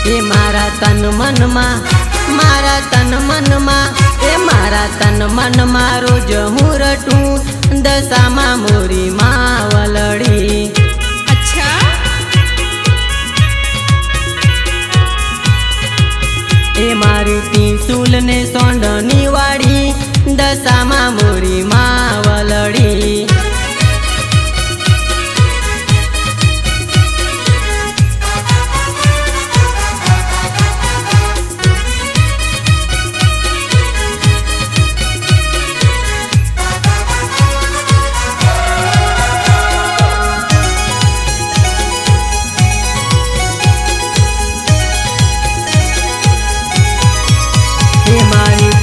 ए मारा तन मन में, मारा तन मन में, ए मारा तन मन में रोज हूँ रटूं दशा में मोरी मावलड़ी। अच्छा ए मारी त्रिशूल ने सोंडनी वाड़ी दशा में मोरी मावलड़ी।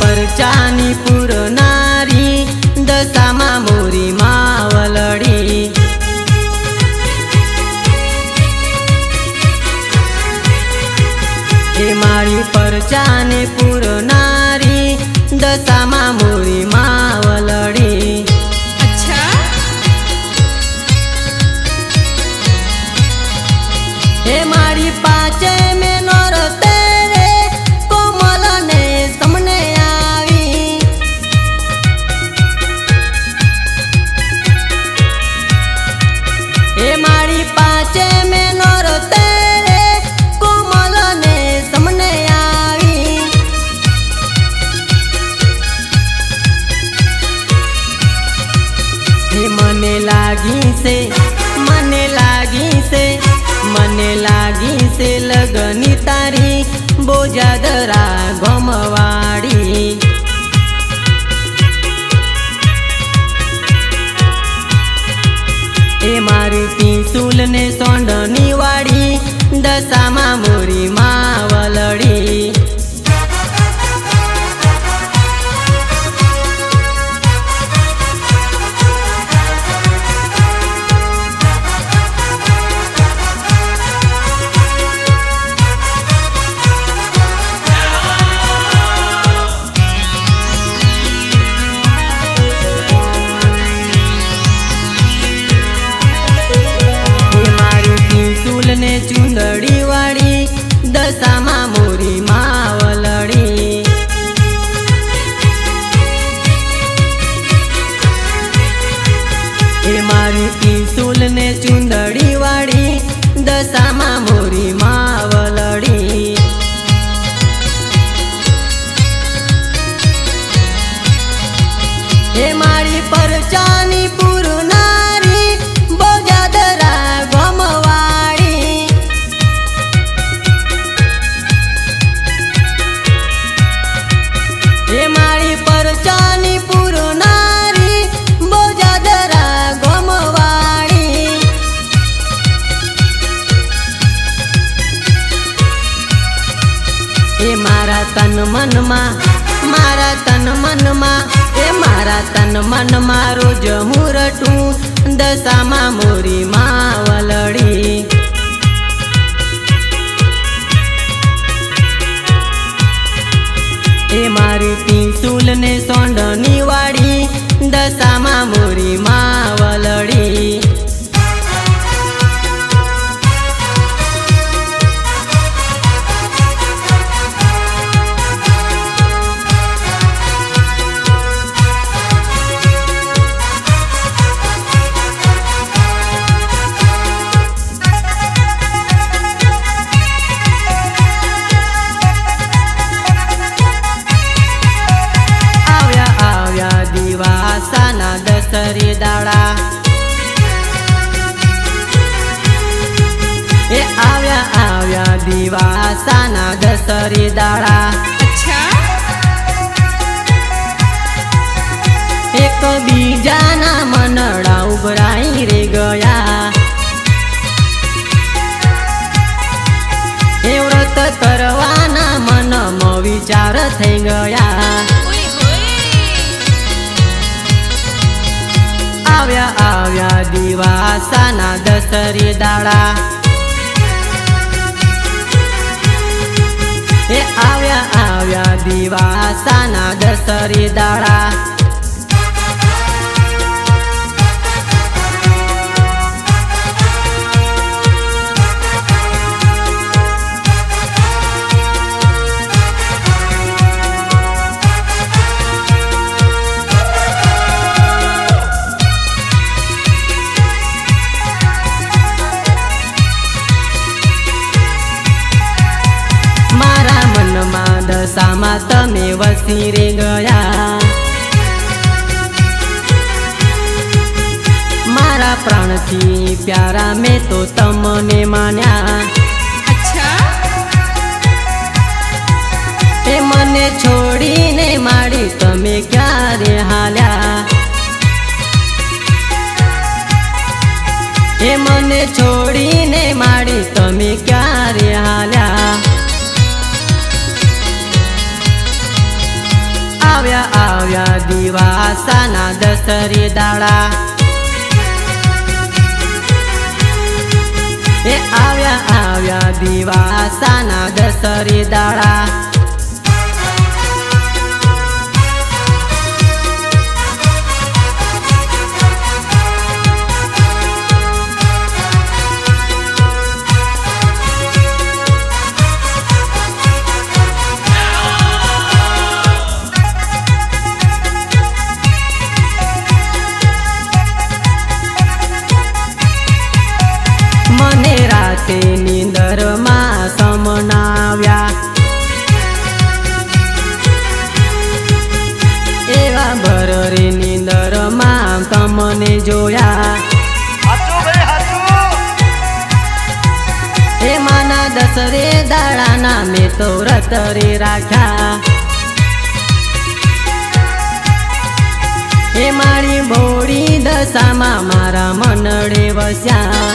परचानी पुरनारी दशा में मोरी मावलड़ी। ए मारी परचानी पुरनारी दशा में मोरी मावलड़ी। अच्छा ए मारी पाचे में नौरते रे कोमल ने समने मारी पाचे में नौरते रे कोमल ने समने आई। मने लागी से, मने लागी से, मने लागी से लगनी तारी बोजादरा गमवाड़ी। ए मारी त्रिशूल ने सोंडनी वाड़ी दशा में मोरी मावलड़ी। ने चुंदड़ी वाड़ी दशा में मोरी मावलड़ी। ए मारी त्रिशूल ने चुंदड़ी वाड़ी दशा में मोरी मावलड़ी। ए मारी परचानी पुरनारी बोजादरा गमवाड़ी। ए मारी परचानी पुरनारी बोजादरा गमवाड़ी। ए मारा तन मन मा, मारा तन मन मा, ए मारा तन मन मा रोज हूँ रटूं दशा में मोरी मावलड़ी। ए मारी त्रिशूल ने सोंडनी वाड़ी दशा में मोरी मावलड़ी। दिवासाना दसरी दाड़ा ए आव्या आव्या दिवासाना दसरी दाड़ा। अच्छा एक बीजाना मनड़ा उभराई रे गया। ए व्रत करवाना मन में विचार थई गया। आव्या आव्या दिवासाना दसरी दाड़ा ए आव्या आव्या दिवासाना दसरी दाड़ा। દશામાં તમે વસી રે ગયા. મારા પ્રાણથી પ્યારા મેં તો તમને માન્યા. अच्छा એ મને છોડીને માડી તમે ક્યારે હાલ્યા. એ મને છોડીને માડી તમે ક્યારે હાલ્યા. આવ્યા આવ્યા દિવાસાના દસરે દાડા. એ આવ્યા આવ્યા દિવાસાના દસરે દાડા. મને રાતે નીંદરમાં સમનાવ્યા. એવા ભરરે નીંદરમાં તમને જોયા. એ માના દસરે દાડાના મેં તો વ્રત રે રાખ્યા. એ મારી બોડી દશામાં મારા મનડે વસ્યા.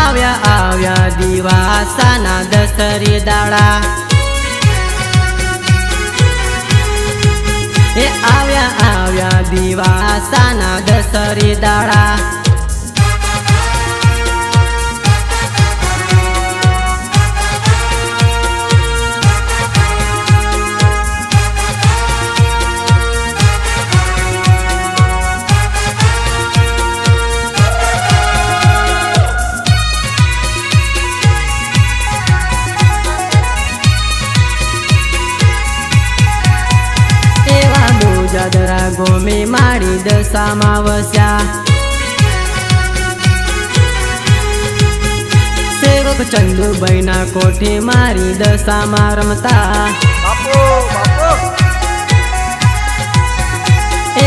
આવ્યા આવ્યા દિવાસાના દસરે દાડા. એ આવ્યા આવ્યા દિવાસાના દસરે દાડા. જાદરા ગોમે મારી દશામાં વસ્યા. સેવક ચંદુભાઈના કોઠે મારી દશામાં રમતા.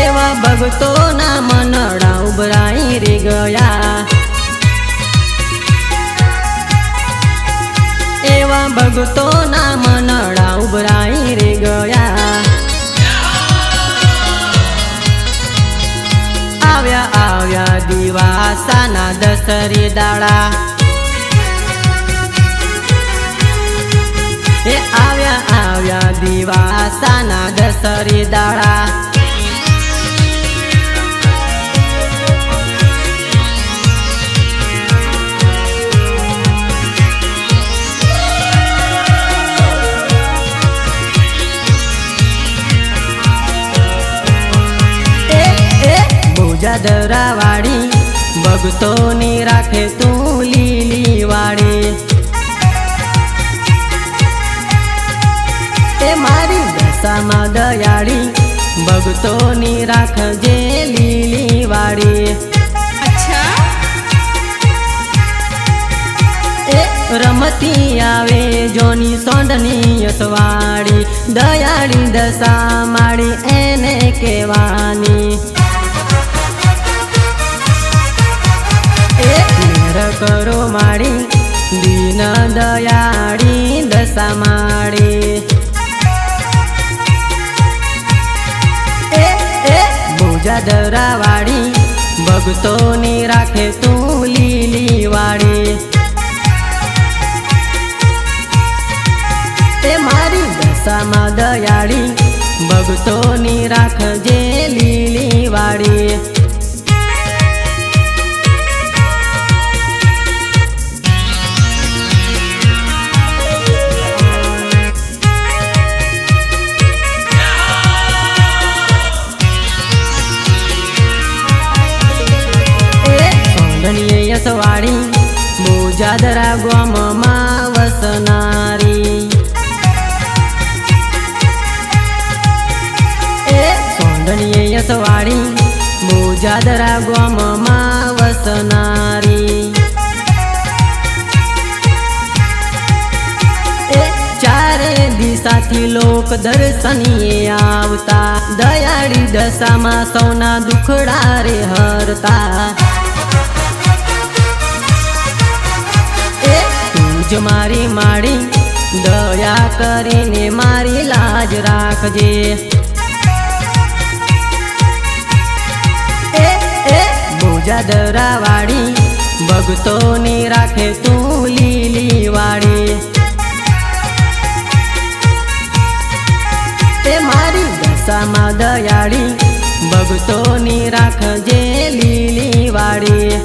એવા ભક્તોના મનડા ઉભરાઈ રે ગયા. એવા ભક્તોના મનડા ઉભરાઈ રે ગયા. આવ્યા આવ્યા દિવાસાના દસરે દાડા. એ આવ્યા આવ્યા દિવાસાના દસરે દાડા. જાદરા વાળી ભક્તોની રાખે તું લીલી વાળી. એ મારી દશામાં દયાળી ભક્તોની રાખજે લીલી વાળી. अच्छा એ રમતી આવે જોની સોંડની યસવાળી. દયાળી દશા માળી એને કહેવાની. કરો માડી દીન દયાળી દશા માડી. એ ભુજાદરા વાળી ભક્તોની રાખે તું લીલી વાળી. એ મારી દશામાં દયાળી ભક્તોની રાખજે લીલી વાળી. યસવાળી બોજાદરા ગામમાં વસનારી. એ સોંદણીએ યસવાળી બોજાદરા ગામમાં વસનારી. લોક દર્શનીએ આવતા, દયાળી દશામાં સૌના દુખડા રે હરતા. એ તું જ મારી માડી, દયા કરીને મારી લાજ રાખજે. બોજા દરાવાળી, ભક્તોની રાખે તું લીલી વાળી. તે મારી દશામાં દયાળી, ભક્તોની રાખજે લીલી વાળી.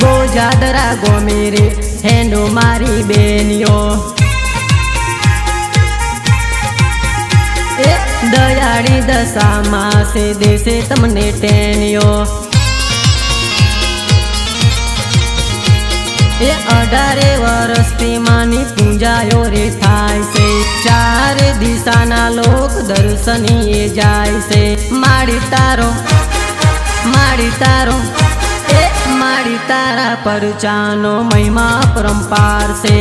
બોજાદરા ગોમેરે હેંડો મારી બેનીઓ, એ દયાળી દશામાં સે દેશે તમને ટેનિયો. એ 18 વર્ષથી માની પૂજાયો રે થાય છે, ચારે દિશાના લોક દર્શનીએ જાય છે. માડી તારો, માડી તારો, એ માડી તારા પરચાનો મહિમા પરંપાર છે.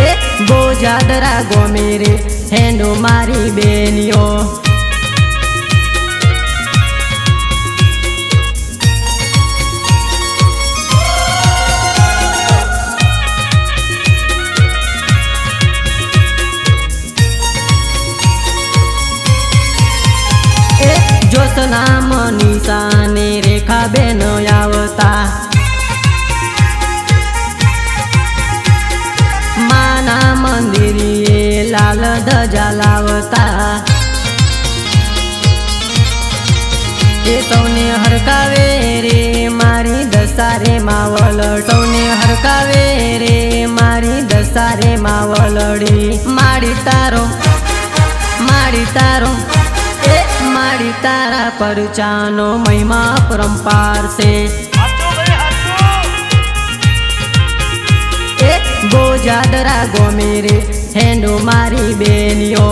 એ બોજાદરા ગોમેરે હેંડો મારી બેનીઓ. જોશના મનીષાને રેખા બેન આવતા, માના મંદિરે લાલ ધજા લાવતા. એ સૌને હરકાવે રે મારી દશા રે માવલ, સૌને હરકાવે રે મારી દશા રે માવલડી. માડી તારો, માડી તારો, એ માડી તારા પરચાનો મહિમા પરંપાર છે. એ બોજાદરા ગોમેરે હેંડો મારી બેનીઓ.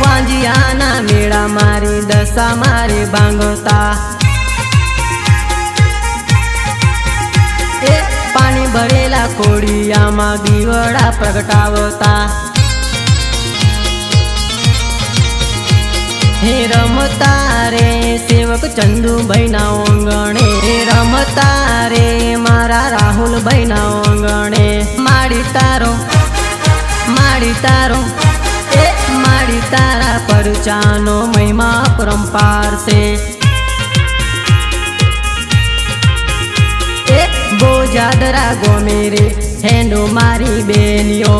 વાંજિયાના મેળા મારી દશા મારે ભાંગતા, એ પાણી ભરેલા કોડિયામાં દીવડા પ્રગટાવતા. હે રમતા રે સેવક ચંદુભાઈ ના ઓંગણે, હે રમતા રે મારા રાહુલભાઈ ના ઓંગણે. માડી તારો, માડી તારો, એ માડી તારા પરચાનો મહિમા પરંપાર છે. એ બોજાદરા ગોમેરે હેંડો મારી બેનીઓ.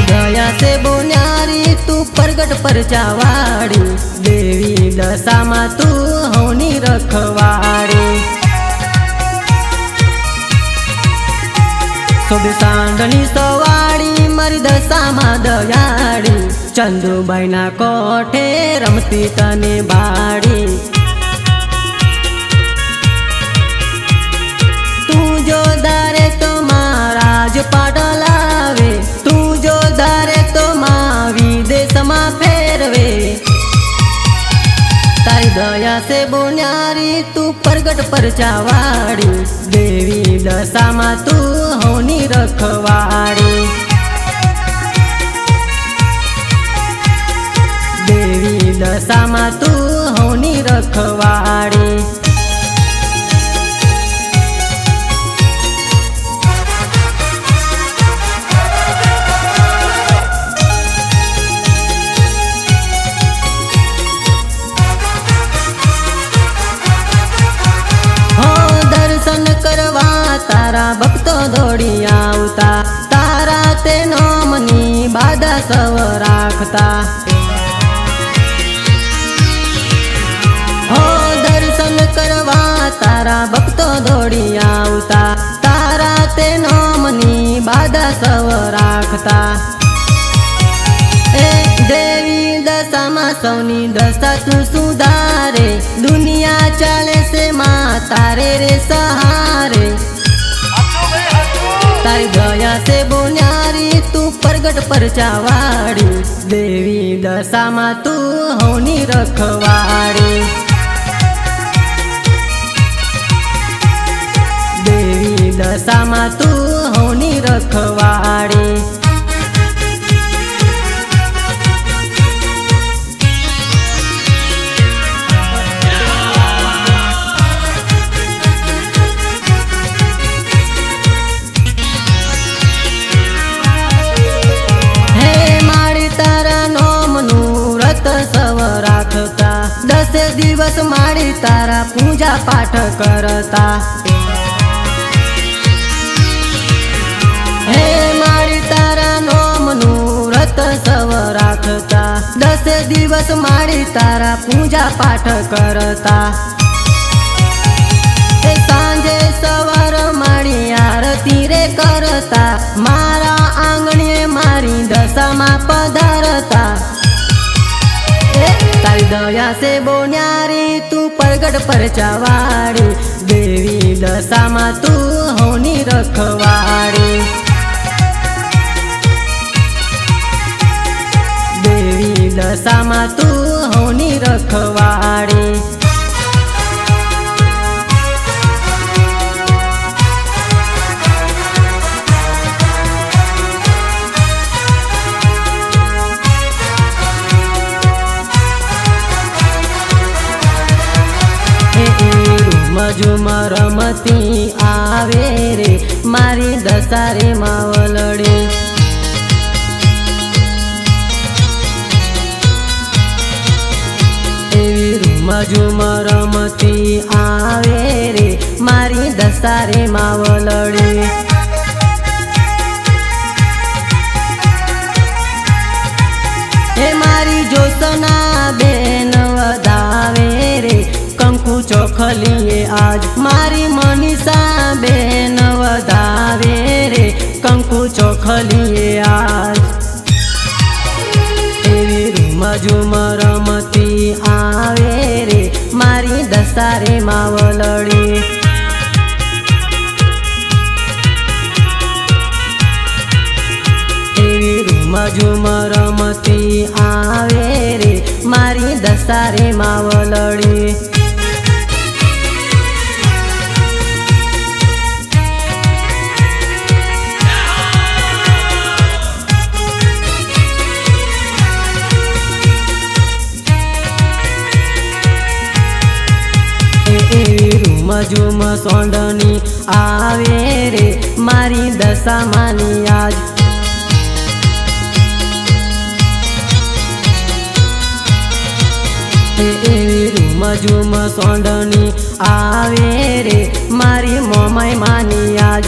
દયા से बोन्यारी तू प्रगट परचावाड़ी, देवी दशाમાં તું હોની રખવાડી. શોભે સાંડની સવાડી મારી દશામાં દયાળી, ચંદુભાઈ ના કોઠે રમતી તને બાળી. તું જો દારે તો મહારાજ પાડલાવે, તું જો દારે તો માં વિદેશમાં ફેરવે. તારી દયા से બોન્યારી તું પ્રગટ પરચાવાડી, દેવી દશામાં તું હોની રખવાડી. દેવી દશામાં તું હોની રખવાડી. દર્શન કરવા દોડી આવતા, તારા તે નોમની બાધા સૌ રાખતા. હો દર્શન કરવા તારા ભક્તો દોડી આવતા, તારા તે નોમની બાધા સૌ રાખતા. એ દેવી દશામાં સૌની દશા તું સુધારે, દુનિયા ચાલે છે માં તારે રે સહારે. તારી દયા છે બોન્યારી તું પ્રગટ પરચાવાડી, દેવી દશામાં તું હોની રખવાડી. દેવી દશામાં તું હોની રખવાડી. દસે દિવસ માડી તારા પૂજા પાઠ કરતા. હે માડી તારા નોમનું વ્રત સવ રાખતા, દસે દિવસ માડી તારા પૂજા પાઠ કરતા. સાંજે સવાર માડી આરતી રે કરતા, મારા આંગણે મારી દશામાં પધારતા. તારી દયા છે બોન્યારી તું પ્રગટ પરચાવાડી, દેવી દશામાં તું હોની રખવાડી. દેવી દશામાં તું હોની રખવાડી. ઝુમ રમતી આવે રે મારી દશા રે માવલડી. એવી રૂમ ઝુમ રમતી આવે રે મારી દશા રે માવલડી. એ મારી જોસના બેન વધાવે રે કંકુ ચોખલીએ આજ, મારી મનીષા બેન વધાવે રે કંકુ ચોખલીએ આજ. એવી રૂમ ઝુમ રમતી આવે રે મારી દશા રે માવલડી. એવી રૂમ ઝુમ રમતી આવે રે મારી દશા રે માવલડી. ઝુમ સોંડની આવે રે મારી દશામાંની આજ. એવી રૂમ ઝુમ સોંડની આવે રે મારી મોમાઈ માની આજ.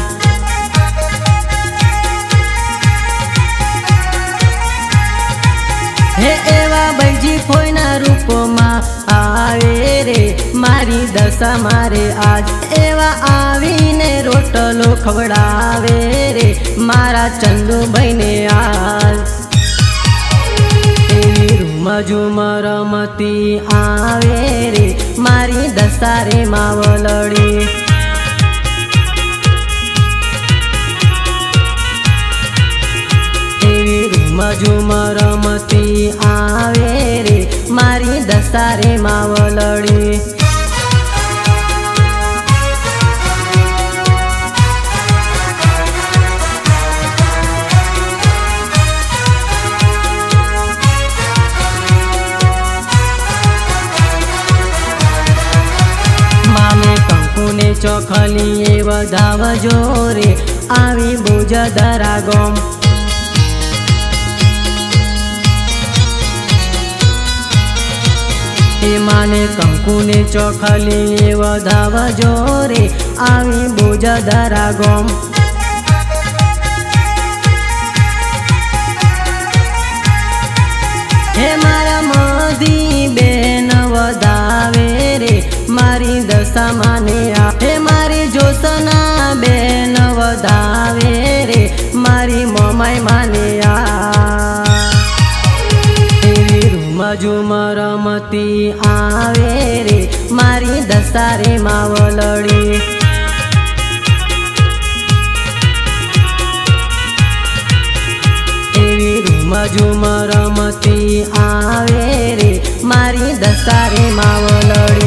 હે એવા બૈજી ફોઈના રૂપમાં આવે રે મારી દશા મારે આજ. એવા આવીને રોટલો ખવડાવે રે મારા ચંદુભાઈને આજ. એવી રૂમ ઝુમ રમતી આવે રે મારી દશા રે માવલડી. એવી રૂમ ઝુમ રમતી આવે રે મારી દશા રે માવલડી. માને કંકુને ચોખલીએ વધાવજો રે આવી બોજદરા ગોમ. માને કંકુને ચોખલીએ વધાવજો રે આવી બોજદરા ગોમ. ઝુમ રમતી આવે રે મારી દસારે માવલડી એવી રૂમ ઝુમ રમતી આવે રે મારી દસારે માવલડી